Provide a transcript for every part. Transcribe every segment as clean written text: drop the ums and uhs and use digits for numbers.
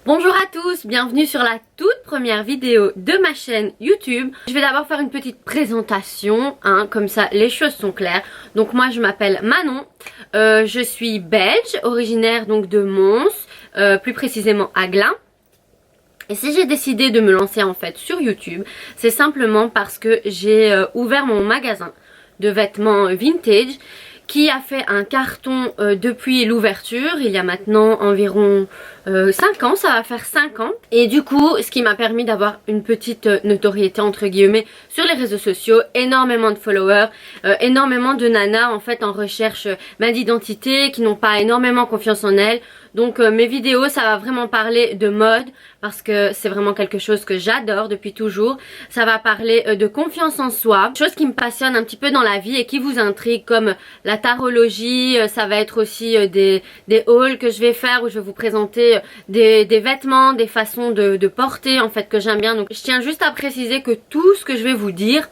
Bonjour à tous, bienvenue sur la toute première vidéo de ma chaîne YouTube. Je vais d'abord faire une petite présentation, comme ça les choses sont claires. Donc moi je m'appelle Manon, je suis belge, originaire donc de Mons, plus précisément à Glun. Et si j'ai décidé de me lancer en fait sur YouTube, c'est simplement parce que j'ai ouvert mon magasin de vêtements vintage qui a fait un carton depuis l'ouverture, il y a maintenant environ 5 ans, ça va faire 5 ans. Et du coup, ce qui m'a permis d'avoir une petite notoriété entre guillemets sur les réseaux sociaux, énormément de followers, énormément de nanas en fait en recherche d'identité, qui n'ont pas énormément confiance en elles. Donc mes vidéos ça va vraiment parler de mode parce que c'est vraiment quelque chose que j'adore depuis toujours. Ça va parler de confiance en soi, chose qui me passionne un petit peu dans la vie et qui vous intrigue, comme la tarologie. Ça va être aussi des hauls que je vais faire où je vais vous présenter des vêtements, des façons de porter en fait que j'aime bien. Donc je tiens juste à préciser que tout ce que je vais vous dire,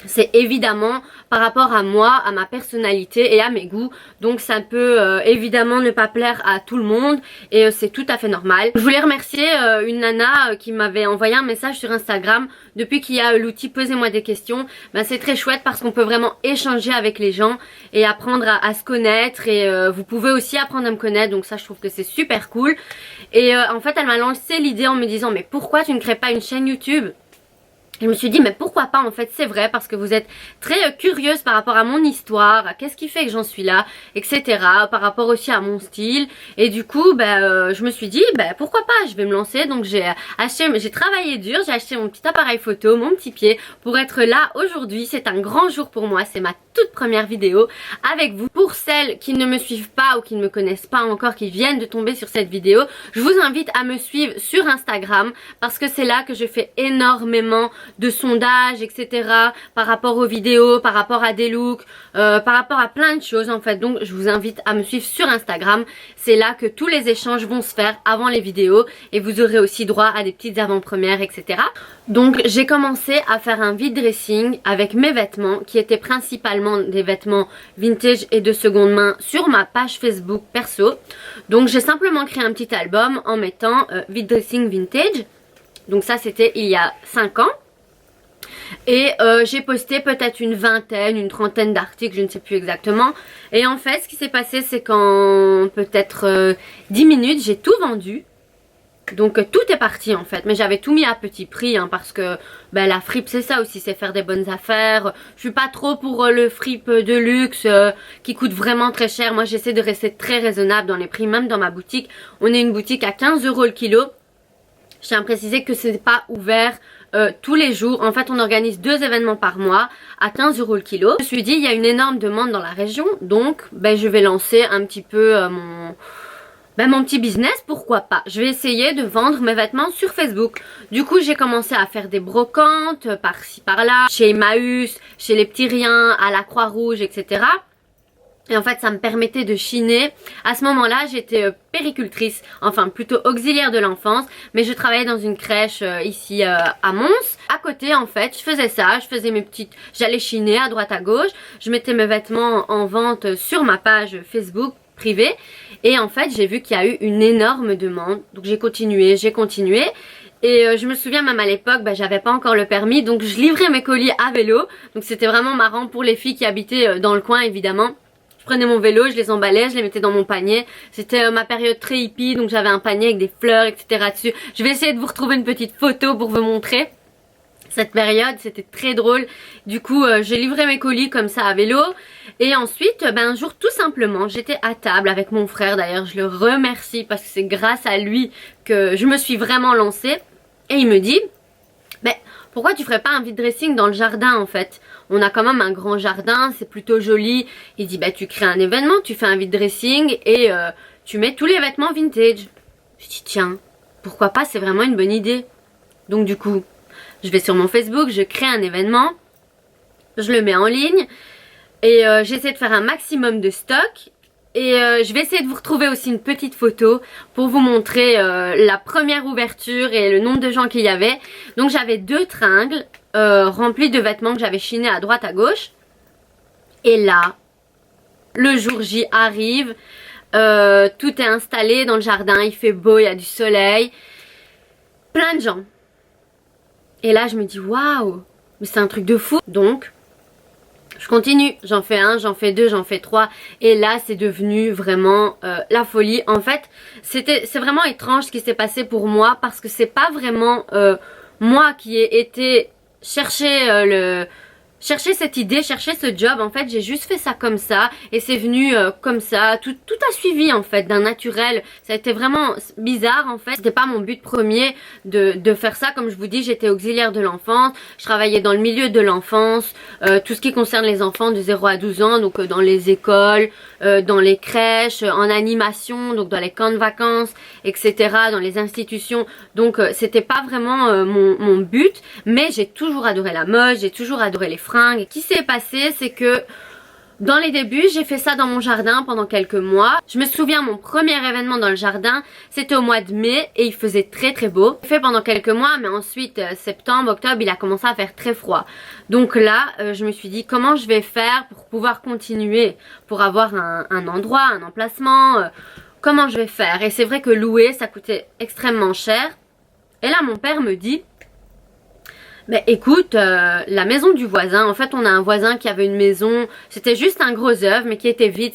c'est évidemment par rapport à moi, à ma personnalité et à mes goûts. Donc ça peut évidemment ne pas plaire à tout le monde et c'est tout à fait normal. Je voulais remercier une nana qui m'avait envoyé un message sur Instagram. Depuis qu'il y a l'outil Posez-moi des questions, c'est très chouette parce qu'on peut vraiment échanger avec les gens et apprendre à se connaître. Et vous pouvez aussi apprendre à me connaître, donc ça je trouve que c'est super cool. Et en fait elle m'a lancé l'idée en me disant mais pourquoi tu ne crées pas une chaîne YouTube ? Je me suis dit mais pourquoi pas, en fait c'est vrai, parce que vous êtes très curieuse par rapport à mon histoire, à qu'est-ce qui fait que j'en suis là, etc. Par rapport aussi à mon style. Et du coup je me suis dit pourquoi pas, je vais me lancer. Donc j'ai travaillé dur, j'ai acheté mon petit appareil photo, mon petit pied pour être là aujourd'hui. C'est un grand jour pour moi, c'est ma toute première vidéo avec vous. Pour celles qui ne me suivent pas ou qui ne me connaissent pas encore, qui viennent de tomber sur cette vidéo, je vous invite à me suivre sur Instagram parce que c'est là que je fais énormément de sondages, etc. par rapport aux vidéos, par rapport à des looks, par rapport à plein de choses en fait. Donc je vous invite à me suivre sur Instagram. C'est là que tous les échanges vont se faire avant les vidéos et vous aurez aussi droit à des petites avant-premières, etc. Donc j'ai commencé à faire un vide dressing avec mes vêtements qui étaient principalement des vêtements vintage et de seconde main sur ma page Facebook perso. Donc j'ai simplement créé un petit album en mettant vide dressing vintage. Donc ça c'était il y a 5 ans. Et j'ai posté peut-être une vingtaine, une trentaine d'articles, je ne sais plus exactement. Et en fait ce qui s'est passé c'est qu'en peut-être 10 minutes j'ai tout vendu. Donc tout est parti en fait, mais j'avais tout mis à petit prix parce que la fripe c'est ça aussi, c'est faire des bonnes affaires. Je suis pas trop pour le fripe de luxe qui coûte vraiment très cher. Moi j'essaie de rester très raisonnable dans les prix, même dans ma boutique. On est une boutique à 15 € le kilo. Je tiens à préciser que c'est pas ouvert tous les jours. En fait on organise 2 événements par mois à 15 € le kilo. Je me suis dit il y a une énorme demande dans la région, donc je vais lancer un petit peu mon petit business, pourquoi pas. Je vais essayer de vendre mes vêtements sur Facebook. Du coup j'ai commencé à faire des brocantes par-ci par-là, chez Emmaüs, chez les petits riens, à la Croix-Rouge, etc. Et en fait ça me permettait de chiner. À ce moment là j'étais péricultrice, enfin plutôt auxiliaire de l'enfance, mais je travaillais dans une crèche ici à Mons. À côté en fait je faisais ça, j'allais chiner à droite à gauche. Je mettais mes vêtements en vente sur ma page Facebook privée. Et en fait j'ai vu qu'il y a eu une énorme demande. Donc j'ai continué. Et je me souviens même à l'époque, j'avais pas encore le permis, donc je livrais mes colis à vélo. Donc c'était vraiment marrant pour les filles qui habitaient dans le coin évidemment. Je prenais mon vélo, je les emballais, je les mettais dans mon panier. C'était ma période très hippie, donc j'avais un panier avec des fleurs, etc. dessus. Je vais essayer de vous retrouver une petite photo pour vous montrer cette période, c'était très drôle. Du coup j'ai livré mes colis comme ça à vélo. Et ensuite un jour tout simplement j'étais à table avec mon frère, d'ailleurs je le remercie parce que c'est grâce à lui que je me suis vraiment lancée. Et il me dit pourquoi tu ferais pas un vide dressing dans le jardin en fait? On a quand même un grand jardin, c'est plutôt joli. Il dit tu crées un événement, tu fais un vide dressing et tu mets tous les vêtements vintage. Je dis tiens, pourquoi pas, c'est vraiment une bonne idée. Donc du coup je vais sur mon Facebook, je crée un événement, je le mets en ligne et j'essaie de faire un maximum de stock. Et je vais essayer de vous retrouver aussi une petite photo pour vous montrer la première ouverture et le nombre de gens qu'il y avait. Donc j'avais 2 tringles remplis de vêtements que j'avais chinés à droite à gauche. Et là, le jour J arrive. Tout est installé dans le jardin, il fait beau, il y a du soleil. Plein de gens. Et là je me dis waouh, mais c'est un truc de fou. Donc je continue, j'en fais un, j'en fais deux, j'en fais trois. Et là c'est devenu vraiment la folie. En fait c'est vraiment étrange ce qui s'est passé pour moi, parce que c'est pas vraiment moi qui ai été chercher chercher cette idée, chercher ce job. En fait j'ai juste fait ça comme ça et c'est venu comme ça, tout a suivi en fait d'un naturel. Ça a été vraiment bizarre en fait, c'était pas mon but premier de faire ça. Comme je vous dis, j'étais auxiliaire de l'enfance, je travaillais dans le milieu de l'enfance, tout ce qui concerne les enfants de 0 à 12 ans, donc dans les écoles, dans les crèches, en animation, donc dans les camps de vacances, etc., dans les institutions. Donc c'était pas vraiment mon but, mais j'ai toujours adoré la mode, j'ai toujours adoré les fringues. Ce qui s'est passé, c'est que dans les débuts, j'ai fait ça dans mon jardin pendant quelques mois. Je me souviens, mon premier événement dans le jardin, c'était au mois de mai et il faisait très très beau. J'ai fait pendant quelques mois, mais ensuite septembre, octobre, il a commencé à faire très froid. Donc là, je me suis dit comment je vais faire pour pouvoir continuer, pour avoir un endroit, un emplacement, comment je vais faire. Et c'est vrai que louer, ça coûtait extrêmement cher. Et là, mon père me dit: mais écoute, la maison du voisin, en fait on a un voisin qui avait une maison, c'était juste un gros œuvre mais qui était vide,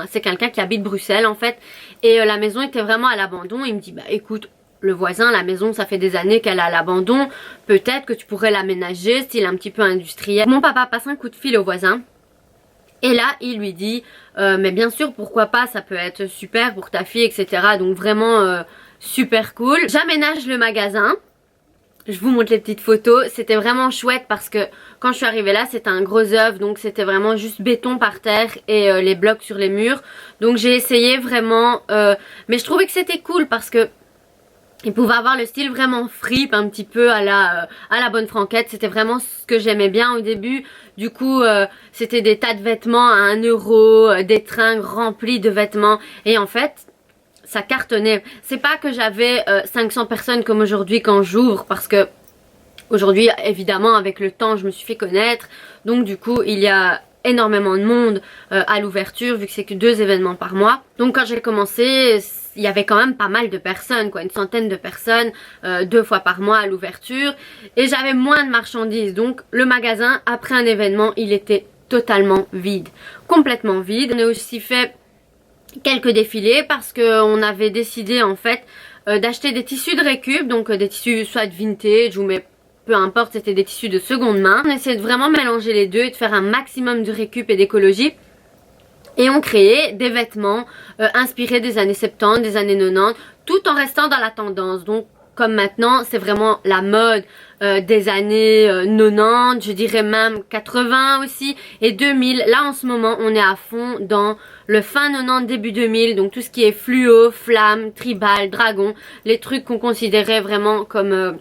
c'est quelqu'un qui habite Bruxelles en fait, et la maison était vraiment à l'abandon. Il me dit bah écoute, le voisin, la maison ça fait des années qu'elle est à l'abandon, peut-être que tu pourrais l'aménager, style un petit peu industriel. Mon papa passe un coup de fil au voisin et là il lui dit mais bien sûr pourquoi pas, ça peut être super pour ta fille, etc. Donc vraiment super cool. J'aménage le magasin. Je vous montre les petites photos, c'était vraiment chouette parce que quand je suis arrivée là c'était un gros œuvre, donc c'était vraiment juste béton par terre et les blocs sur les murs. Donc j'ai essayé vraiment, mais je trouvais que c'était cool parce que il pouvait avoir le style vraiment fripe, un petit peu à la bonne franquette. C'était vraiment ce que j'aimais bien au début. Du coup c'était des tas de vêtements à 1 €, des tringues remplies de vêtements, et en fait ça cartonnait. C'est pas que j'avais 500 personnes comme aujourd'hui quand j'ouvre, parce que aujourd'hui évidemment avec le temps je me suis fait connaître, donc du coup il y a énormément de monde à l'ouverture vu que c'est que 2 événements par mois. Donc quand j'ai commencé il y avait quand même pas mal de personnes, quoi, une centaine de personnes 2 fois par mois à l'ouverture, et j'avais moins de marchandises. Donc le magasin après un événement il était totalement vide, complètement vide. On a aussi fait quelques défilés parce qu'on avait décidé en fait d'acheter des tissus de récup, donc des tissus soit vintage ou mais peu importe, c'était des tissus de seconde main. On essayait de vraiment mélanger les deux et de faire un maximum de récup et d'écologie. Et on créait des vêtements inspirés des années 70, des années 90, tout en restant dans la tendance. Donc comme maintenant c'est vraiment la mode des années 90, je dirais même 80 aussi, et 2000. Là en ce moment on est à fond dans le fin 90 début 2000, donc tout ce qui est fluo, flamme, tribal, dragon, les trucs qu'on considérait vraiment comme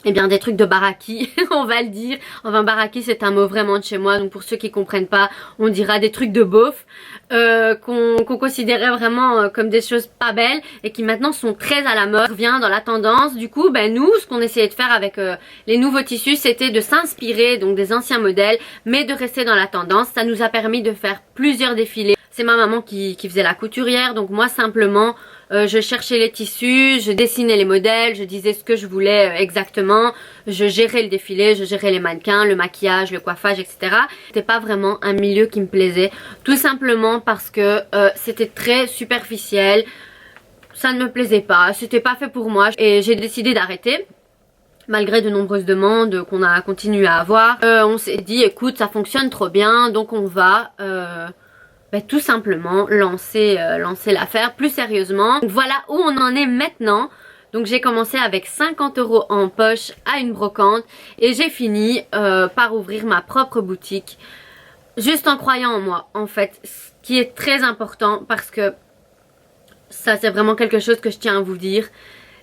eh bien des trucs de baraki, on va le dire. Enfin baraki c'est un mot vraiment de chez moi, donc pour ceux qui comprennent pas, on dira des trucs de beauf qu'on considérait vraiment comme des choses pas belles et qui maintenant sont très à la mode, revient dans la tendance. Du coup ben nous ce qu'on essayait de faire avec les nouveaux tissus, c'était de s'inspirer donc des anciens modèles mais de rester dans la tendance. Ça nous a permis de faire plusieurs défilés. C'est ma maman qui faisait la couturière, donc moi simplement je cherchais les tissus, je dessinais les modèles, je disais ce que je voulais exactement, je gérais le défilé, je gérais les mannequins, le maquillage, le coiffage, etc. C'était pas vraiment un milieu qui me plaisait, tout simplement parce que c'était très superficiel, ça ne me plaisait pas, c'était pas fait pour moi et j'ai décidé d'arrêter. Malgré de nombreuses demandes qu'on a continué à avoir, on s'est dit écoute ça fonctionne trop bien, donc on va tout simplement lancer l'affaire plus sérieusement. Donc voilà où on en est maintenant. Donc j'ai commencé avec 50 € en poche à une brocante et j'ai fini par ouvrir ma propre boutique juste en croyant en moi en fait, ce qui est très important parce que ça c'est vraiment quelque chose que je tiens à vous dire.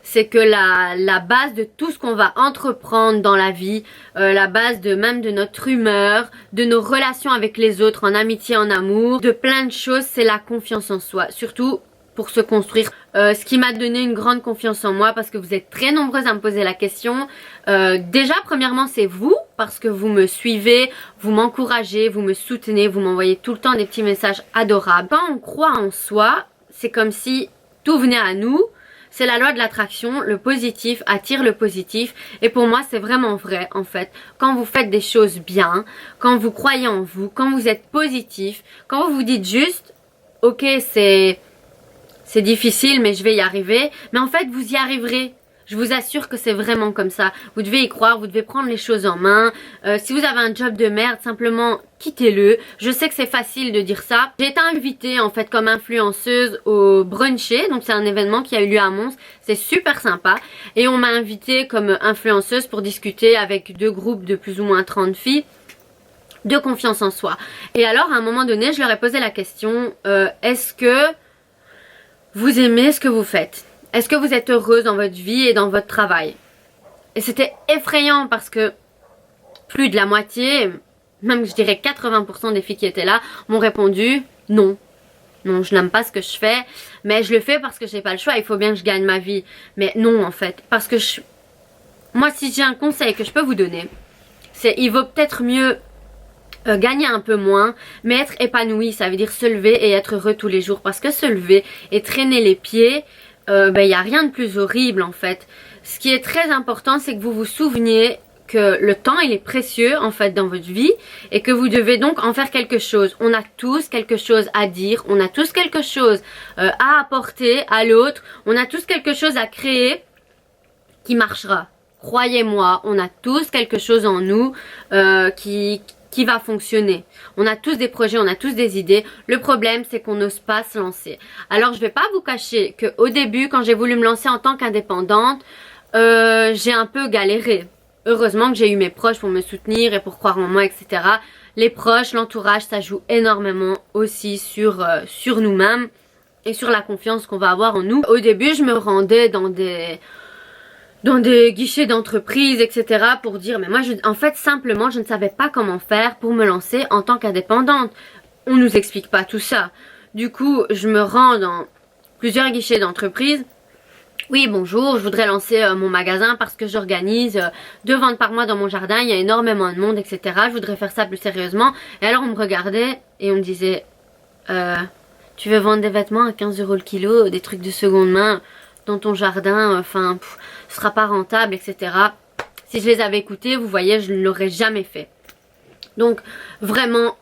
C'est que la base de tout ce qu'on va entreprendre dans la vie, la base de même de notre humeur, de nos relations avec les autres, en amitié, en amour, de plein de choses, c'est la confiance en soi. Surtout pour se construire. Ce qui m'a donné une grande confiance en moi parce que vous êtes très nombreuses à me poser la question. Déjà premièrement c'est vous parce que vous me suivez, vous m'encouragez, vous me soutenez, vous m'envoyez tout le temps des petits messages adorables. Quand on croit en soi, c'est comme si tout venait à nous. C'est la loi de l'attraction, le positif attire le positif et pour moi c'est vraiment vrai en fait. Quand vous faites des choses bien, quand vous croyez en vous, quand vous êtes positif, quand vous vous dites juste ok c'est difficile mais je vais y arriver, mais en fait vous y arriverez. Je vous assure que c'est vraiment comme ça. Vous devez y croire, vous devez prendre les choses en main. Si vous avez un job de merde, simplement quittez-le. Je sais que c'est facile de dire ça. J'ai été invitée en fait comme influenceuse au Brunché. Donc c'est un événement qui a eu lieu à Mons. C'est super sympa. Et on m'a invitée comme influenceuse pour discuter avec 2 groupes de plus ou moins 30 filles de confiance en soi. Et alors à un moment donné, je leur ai posé la question, est-ce que vous aimez ce que vous faites ? Est-ce que vous êtes heureuse dans votre vie et dans votre travail? Et c'était effrayant parce que plus de la moitié, même je dirais 80% des filles qui étaient là, m'ont répondu non. Non, je n'aime pas ce que je fais, mais je le fais parce que j'ai pas le choix, il faut bien que je gagne ma vie. Mais non en fait, parce que moi si j'ai un conseil que je peux vous donner, c'est il vaut peut-être mieux gagner un peu moins, mais être épanoui, ça veut dire se lever et être heureux tous les jours. Parce que se lever et traîner les pieds, il n'y a rien de plus horrible en fait. Ce qui est très important, c'est que vous vous souveniez que le temps il est précieux en fait dans votre vie et que vous devez donc en faire quelque chose. On a tous quelque chose à dire, on a tous quelque chose à apporter à l'autre, on a tous quelque chose à créer qui marchera. Croyez-moi, on a tous quelque chose en nous qui va fonctionner. On a tous des projets, on a tous des idées. Le problème, c'est qu'on n'ose pas se lancer. Alors, je vais pas vous cacher qu'au début, quand j'ai voulu me lancer en tant qu'indépendante, j'ai un peu galéré. Heureusement que j'ai eu mes proches pour me soutenir et pour croire en moi, etc. Les proches, l'entourage, ça joue énormément aussi sur nous-mêmes et sur la confiance qu'on va avoir en nous. Au début, je me rendais dans des guichets d'entreprise, etc. pour dire, mais moi, en fait, simplement, je ne savais pas comment faire pour me lancer en tant qu'indépendante. On nous explique pas tout ça. Du coup, je me rends dans plusieurs guichets d'entreprise. Oui, bonjour, je voudrais lancer mon magasin parce que j'organise 2 ventes par mois dans mon jardin, il y a énormément de monde, etc. Je voudrais faire ça plus sérieusement. Et alors, on me regardait et on me disait, tu veux vendre des vêtements à 15 € le kilo, des trucs de seconde main dans ton jardin, enfin, ce sera pas rentable, etc. Si je les avais écoutés, vous voyez, je ne l'aurais jamais fait. Donc, vraiment,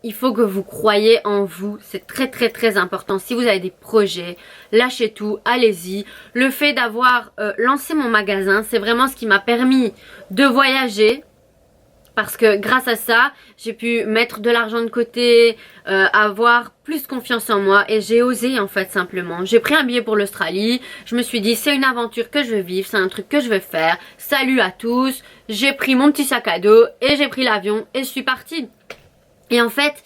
il faut que vous croyiez en vous. C'est très, très, très important. Si vous avez des projets, lâchez tout, allez-y. Le fait d'avoir lancé mon magasin, c'est vraiment ce qui m'a permis de voyager. Parce que grâce à ça, j'ai pu mettre de l'argent de côté, avoir plus confiance en moi et j'ai osé en fait simplement. J'ai pris un billet pour l'Australie, je me suis dit c'est une aventure que je veux vivre, c'est un truc que je veux faire. Salut à tous, j'ai pris mon petit sac à dos et j'ai pris l'avion et je suis partie. Et en fait,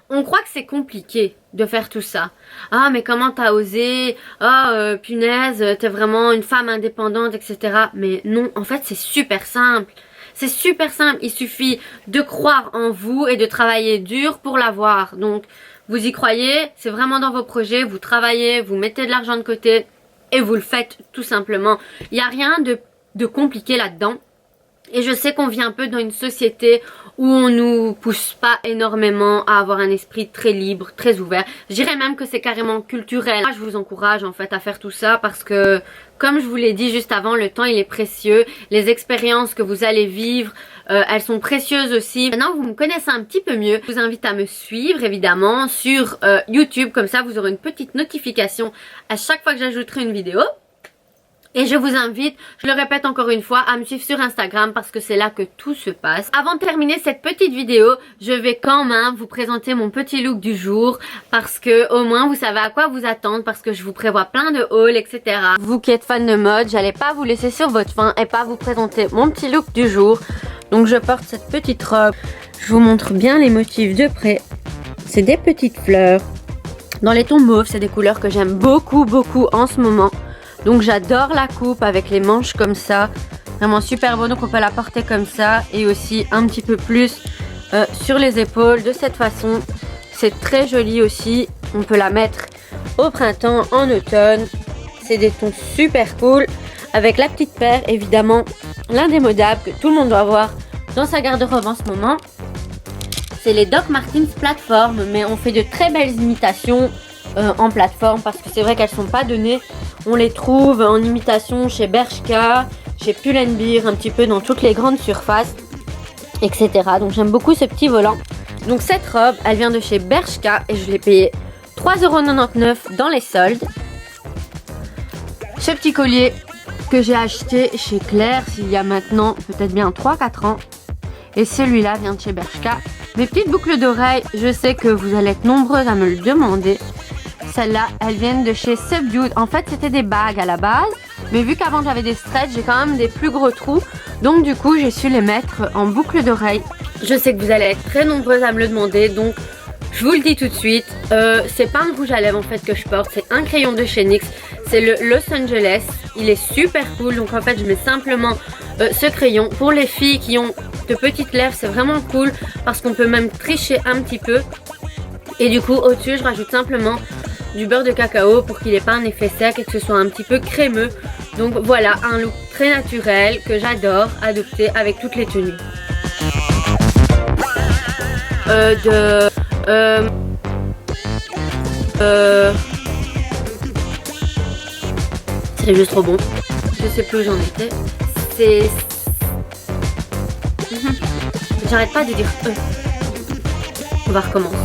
on croit que c'est compliqué de faire tout ça. Ah mais comment t'as osé? Ah punaise, t'es vraiment une femme indépendante, etc. Mais non, en fait c'est super simple. C'est super simple, il suffit de croire en vous et de travailler dur pour l'avoir. Donc vous y croyez, c'est vraiment dans vos projets, vous travaillez, vous mettez de l'argent de côté et vous le faites tout simplement. Il n'y a rien de compliqué là-dedans. Et je sais qu'on vit un peu dans une société où on nous pousse pas énormément à avoir un esprit très libre, très ouvert. Je dirais même que c'est carrément culturel. Moi, je vous encourage en fait à faire tout ça parce que, comme je vous l'ai dit juste avant, le temps il est précieux. Les expériences que vous allez vivre, elles sont précieuses aussi. Maintenant, vous me connaissez un petit peu mieux. Je vous invite à me suivre évidemment sur YouTube. Comme ça, vous aurez une petite notification à chaque fois que j'ajouterai une vidéo. Et je vous invite, je le répète encore une fois, à me suivre sur Instagram parce que c'est là que tout se passe. Avant de terminer cette petite vidéo, je vais quand même vous présenter mon petit look du jour parce que au moins vous savez à quoi vous attendre parce que je vous prévois plein de hauls, etc. Vous qui êtes fan de mode, j'allais pas vous laisser sur votre faim et pas vous présenter mon petit look du jour. Donc je porte cette petite robe, je vous montre bien les motifs de près. C'est des petites fleurs. Dans les tons mauves, c'est des couleurs que j'aime beaucoup en ce moment. Donc j'adore la coupe avec les manches comme ça, vraiment super beau, donc on peut la porter comme ça et aussi un petit peu plus sur les épaules de cette façon. C'est très joli aussi, on peut la mettre au printemps, en automne, c'est des tons super cool. Avec la petite paire évidemment, l'indémodable que tout le monde doit avoir dans sa garde-robe en ce moment. C'est les Doc Martens Platform, mais on fait de très belles imitations. en plateforme parce que c'est vrai qu'elles sont pas données. On les trouve en imitation chez Bershka, chez Pull&Bear, un petit peu dans toutes les grandes surfaces, etc. Donc j'aime beaucoup ce petit volant. Donc cette robe, elle vient de chez Bershka et je l'ai payée 3,99 € dans les soldes. Ce petit collier que j'ai acheté chez Claire il y a maintenant peut-être bien 3-4 ans. Et celui-là vient de chez Bershka. Mes petites boucles d'oreilles, je sais que vous allez être nombreuses à me le demander. Celles-là, elles viennent de chez Subdued. En fait, c'était des bagues à la base. Mais vu qu'avant j'avais des stretch, j'ai quand même des plus gros trous. Donc du coup, j'ai su les mettre en boucle d'oreille. Je sais que vous allez être très nombreuses à me le demander. Donc je vous le dis tout de suite. C'est pas un rouge à lèvres en fait que je porte. C'est un crayon de chez NYX. C'est le Los Angeles. Il est super cool. Donc en fait, je mets simplement ce crayon. Pour les filles qui ont de petites lèvres, c'est vraiment cool. Parce qu'on peut même tricher un petit peu. Et du coup, au-dessus, je rajoute simplement du beurre de cacao pour qu'il n'ait pas un effet sec et que ce soit un petit peu crémeux. Donc voilà, un look très naturel que j'adore adopter avec toutes les tenues. C'est juste trop bon. Je sais plus où j'en étais. C'est... J'arrête pas de dire On va recommencer.